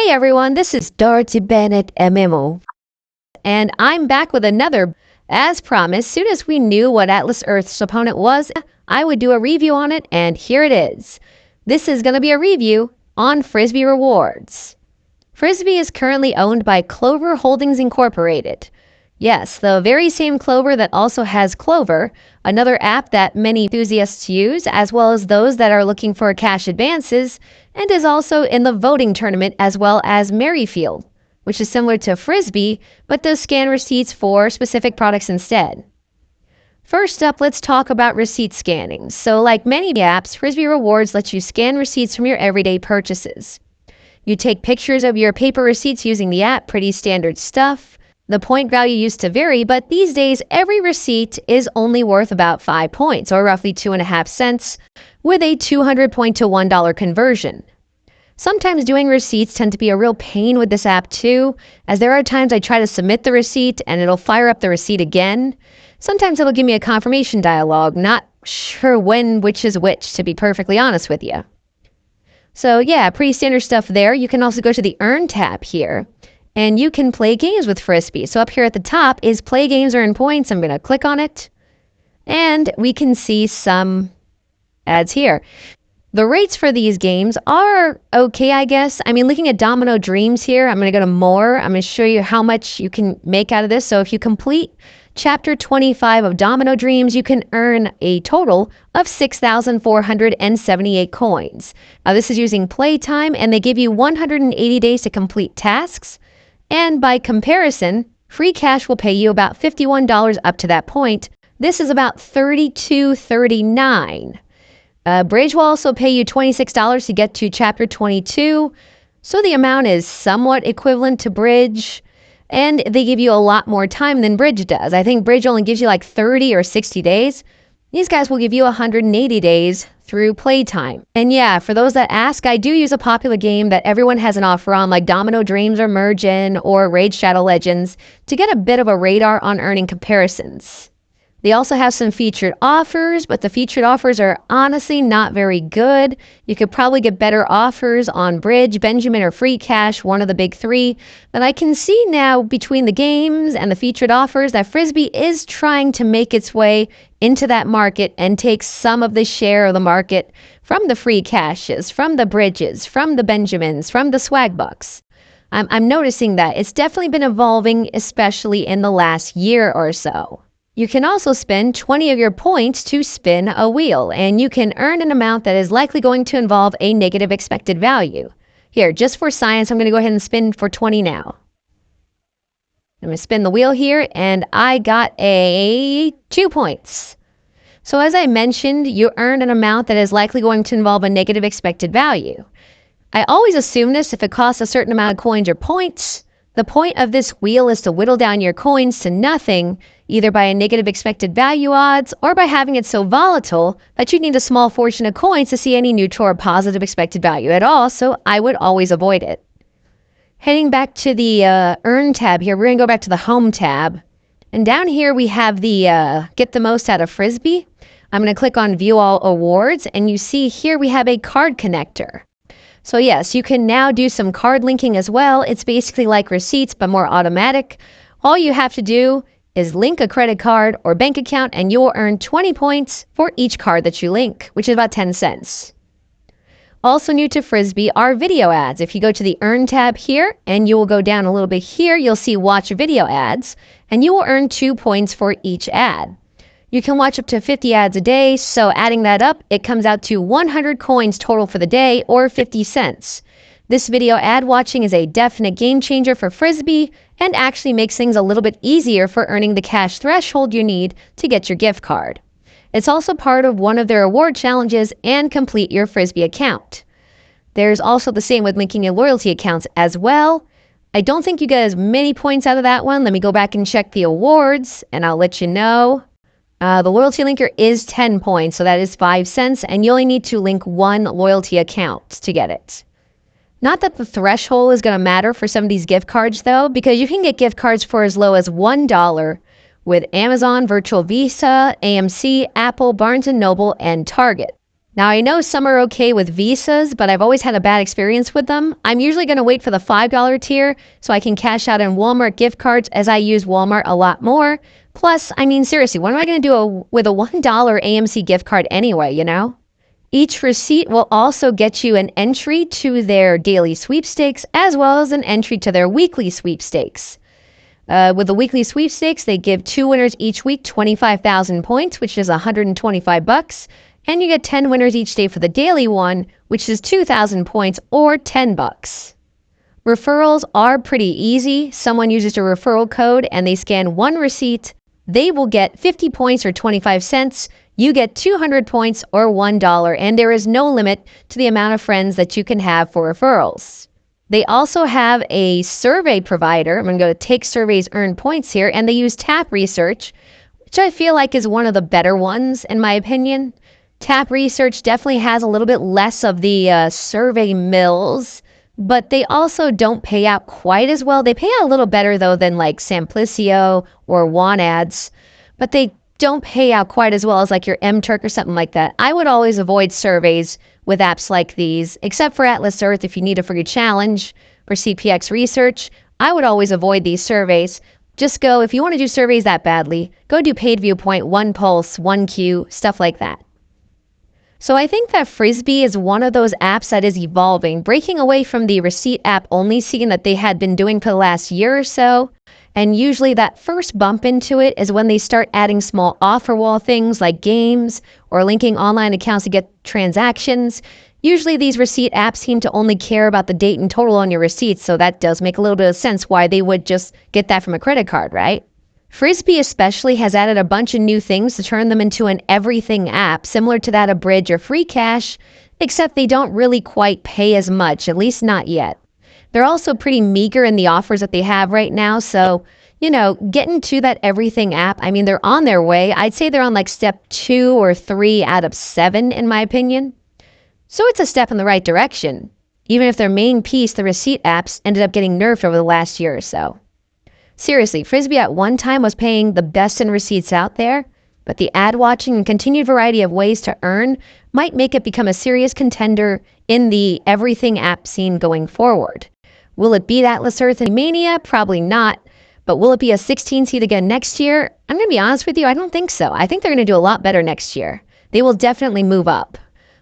Hey everyone, this is Dorothy Bennett Mania, and I'm back with another. As promised, soon as we knew what Atlas Earth's opponent was, I would do a review on it, and here it is. This is going to be a review on Frisbee Rewards. Frisbee is currently owned by Clover Holdings Incorporated. Yes, the very same Clover that also has Clover, another app that many enthusiasts use, as well as those that are looking for cash advances, and is also in the voting tournament as well as Merrifield, which is similar to Frisbee, but does scan receipts for specific products instead. First up, let's talk about receipt scanning. So like many apps, Frisbee Rewards lets you scan receipts from your everyday purchases. You take pictures of your paper receipts using the app, pretty standard stuff. The point value used to vary, but these days every receipt is only worth about 5 points, or roughly 2.5 cents, with a 200 point to $1 conversion. Sometimes doing receipts tend to be a real pain with this app too, as there are times I try to submit the receipt and it'll fire up the receipt again. Sometimes it'll give me a confirmation dialog, not sure which is which, to be perfectly honest with you. So yeah, pretty standard stuff there. You can also go to the Earn tab here, and you can play games with Frisbee. So up here at the top is Play Games Earn Points. I'm going to click on it, and we can see some ads here. The rates for these games are okay, I guess. I mean, looking at Domino Dreams here, I'm going to go to More. I'm going to show you how much you can make out of this. So if you complete Chapter 25 of Domino Dreams, you can earn a total of 6,478 coins. Now, this is using playtime, and they give you 180 days to complete tasks. And by comparison, Freecash will pay you about $51 up to that point. This is about $32.39. Bridge will also pay you $26 to get to Chapter 22, so the amount is somewhat equivalent to Bridge, and they give you a lot more time than Bridge does. I think Bridge only gives you like 30 or 60 days. These guys will give you 180 days through playtime. And yeah, for those that ask, I do use a popular game that everyone has an offer on, like Domino Dreams or Mergin or Raid Shadow Legends, to get a bit of a radar on earning comparisons. They also have some featured offers, but the featured offers are honestly not very good. You could probably get better offers on Bridge, Benjamin, or Freecash, one of the big three. But I can see now between the games and the featured offers that Frisbee is trying to make its way into that market and take some of the share of the market from the Freecashes, from the Bridges, from the Benjamins, from the Swag Bucks. I'm noticing that it's definitely been evolving, especially in the last year or so. You can also spend 20 of your points to spin a wheel, and you can earn an amount that is likely going to involve a negative expected value. Here, just for science, I'm going to go ahead and spin for 20 now. I'm going to spin the wheel here, and I got 2 points. So as I mentioned, you earn an amount that is likely going to involve a negative expected value. I always assume this if it costs a certain amount of coins or points. The point of this wheel is to whittle down your coins to nothing, either by a negative expected value odds or by having it so volatile that you need a small fortune of coins to see any neutral or positive expected value at all, so I would always avoid it. Heading back to the Earn tab here, we're going to go back to the Home tab. And down here we have the Get the Most Out of Frisbee. I'm going to click on View All Awards, and you see here we have a card connector. So yes, you can now do some card linking as well. It's basically like receipts, but more automatic. All you have to do is link a credit card or bank account, and you will earn 20 points for each card that you link, which is about 10 cents. Also new to Frisbee are video ads. If you go to the Earn tab here, and you will go down a little bit here, you'll see Watch Video Ads, and you will earn 2 points for each ad. You can watch up to 50 ads a day, so adding that up, it comes out to 100 coins total for the day, or 50 cents. This video ad watching is a definite game changer for Frisbee and actually makes things a little bit easier for earning the cash threshold you need to get your gift card. It's also part of one of their award challenges and complete your Frisbee account. There's also the same with linking your loyalty accounts as well. I don't think you get as many points out of that one. Let me go back and check the awards, and I'll let you know. The loyalty linker is 10 points, so that is 5 cents, and you only need to link one loyalty account to get it. Not that the threshold is going to matter for some of these gift cards, though, because you can get gift cards for as low as $1 with Amazon, Virtual Visa, AMC, Apple, Barnes & Noble, and Target. Now, I know some are okay with Visas, but I've always had a bad experience with them. I'm usually going to wait for the $5 tier so I can cash out in Walmart gift cards, as I use Walmart a lot more. Plus, I mean, seriously, what am I going to do with a $1 AMC gift card anyway, you know? Each receipt will also get you an entry to their daily sweepstakes as well as an entry to their weekly sweepstakes. With the weekly sweepstakes, they give 2 winners each week 25,000 points, which is $125, and you get 10 winners each day for the daily one, which is 2,000 points or $10. Referrals are pretty easy. Someone uses a referral code and they scan one receipt. They will get 50 points or 25 cents. You get 200 points or $1, and there is no limit to the amount of friends that you can have for referrals. They also have a survey provider. I'm going to go to Take Surveys Earn Points here, and they use Tap Research, which I feel like is one of the better ones in my opinion. Tap Research definitely has a little bit less of the survey mills, but they also don't pay out quite as well. They pay out a little better though than like Simplicio or Want Ads, but they don't pay out quite as well as like your MTurk or something like that. I would always avoid surveys with apps like these, except for Atlas Earth if you need a free challenge for CPX research. I would always avoid these surveys. Just go, if you want to do surveys that badly, go do Paid Viewpoint, One Pulse, One Q, stuff like that. So I think that Frisbee is one of those apps that is evolving, breaking away from the receipt app only scene that they had been doing for the last year or so. And usually that first bump into it is when they start adding small offer wall things like games or linking online accounts to get transactions. Usually these receipt apps seem to only care about the date and total on your receipts, so that does make a little bit of sense why they would just get that from a credit card, right? Frisbee especially has added a bunch of new things to turn them into an everything app, similar to that of Bridge or Freecash, except they don't really quite pay as much, at least not yet. They're also pretty meager in the offers that they have right now, so, you know, getting to that everything app, I mean, they're on their way. I'd say they're on like step 2 or 3 out of 7, in my opinion. So it's a step in the right direction, even if their main piece, the receipt apps, ended up getting nerfed over the last year or so. Seriously, Frisbee at one time was paying the best in receipts out there, but the ad watching and continued variety of ways to earn might make it become a serious contender in the everything app scene going forward. Will it beat Atlas Earth and Mania? Probably not. But will it be a 16 seed again next year? I'm going to be honest with you, I don't think so. I think they're going to do a lot better next year. They will definitely move up.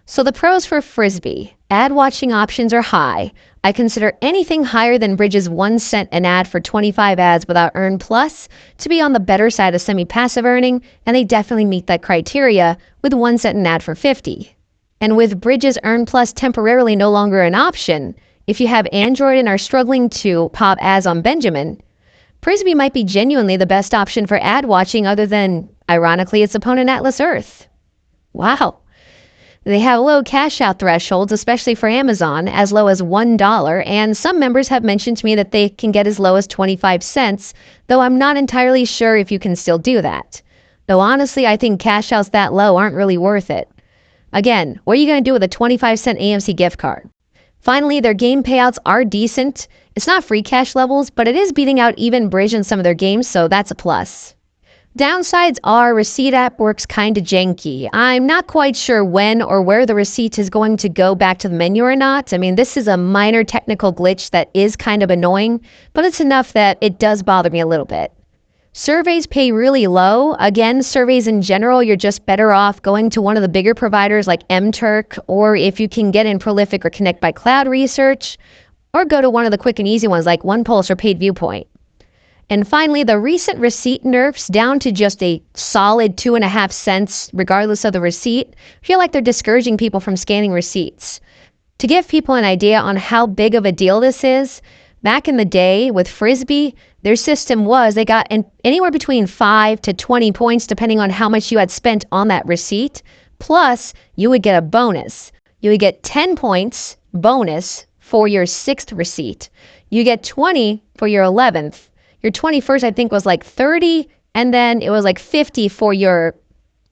So the pros for Frisbee. Ad watching options are high. I consider anything higher than Bridge's 1 cent an ad for 25 ads without Earn Plus to be on the better side of semi-passive earning, and they definitely meet that criteria with 1 cent an ad for 50. And with Bridge's Earn Plus temporarily no longer an option, if you have Android and are struggling to pop ads on Benjamin, Frisbee might be genuinely the best option for ad watching other than, ironically, its opponent Atlas Earth. Wow. They have low cash out thresholds, especially for Amazon, as low as $1, and some members have mentioned to me that they can get as low as 25 cents, though I'm not entirely sure if you can still do that. Though honestly, I think cash outs that low aren't really worth it. Again, what are you going to do with a 25-cent AMC gift card? Finally, their game payouts are decent. It's not free cash levels, but it is beating out even Bridge in some of their games, so that's a plus. Downsides are receipt app works kind of janky. I'm not quite sure when or where the receipt is going to go back to the menu or not. I mean, this is a minor technical glitch that is kind of annoying, but it's enough that it does bother me a little bit. Surveys pay really low. Again, surveys in general, you're just better off going to one of the bigger providers like MTurk, or if you can get in Prolific or Connect by Cloud Research, or go to one of the quick and easy ones like OnePulse or Paid Viewpoint. And finally, the recent receipt nerfs down to just a solid 2.5 cents, regardless of the receipt, feel like they're discouraging people from scanning receipts. To give people an idea on how big of a deal this is, back in the day with Frisbee, their system was they got anywhere between 5 to 20 points depending on how much you had spent on that receipt. Plus, you would get a bonus. You would get 10 points bonus for your 6th receipt. You get 20 for your 11th. Your 21st, I think, was like 30, and then it was like 50 for your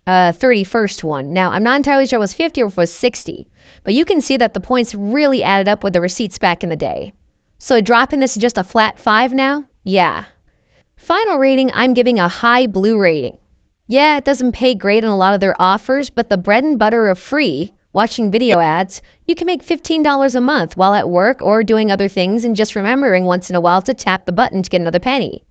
31st one. Now, I'm not entirely sure it was 50 or if it was 60, but you can see that the points really added up with the receipts back in the day. So dropping this to just a flat 5 now? Yeah. Final rating, I'm giving a high blue rating. Yeah, it doesn't pay great in a lot of their offers, but the bread and butter of free, watching video ads, you can make $15 a month while at work or doing other things and just remembering once in a while to tap the button to get another penny.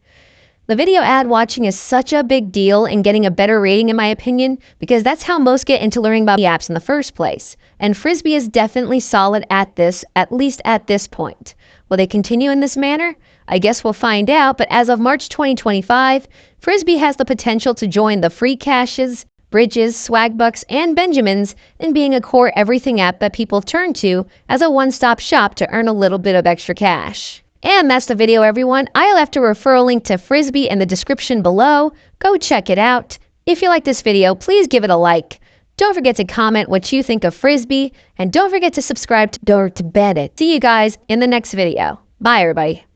The video ad watching is such a big deal in getting a better rating in my opinion, because that's how most get into learning about the apps in the first place. And Frisbee is definitely solid at this, at least at this point. Will they continue in this manner? I guess we'll find out, but as of March 2025, Frisbee has the potential to join the Freecashes, Bridges, Swagbucks, and Benjamins in being a core everything app that people turn to as a one-stop shop to earn a little bit of extra cash. And that's the video, everyone. I'll left a referral link to Frisbee in the description below. Go check it out. If you like this video, please give it a like. Don't forget to comment what you think of Frisbee, and don't forget to subscribe to Dorothy Bennett. See you guys in the next video. Bye, everybody.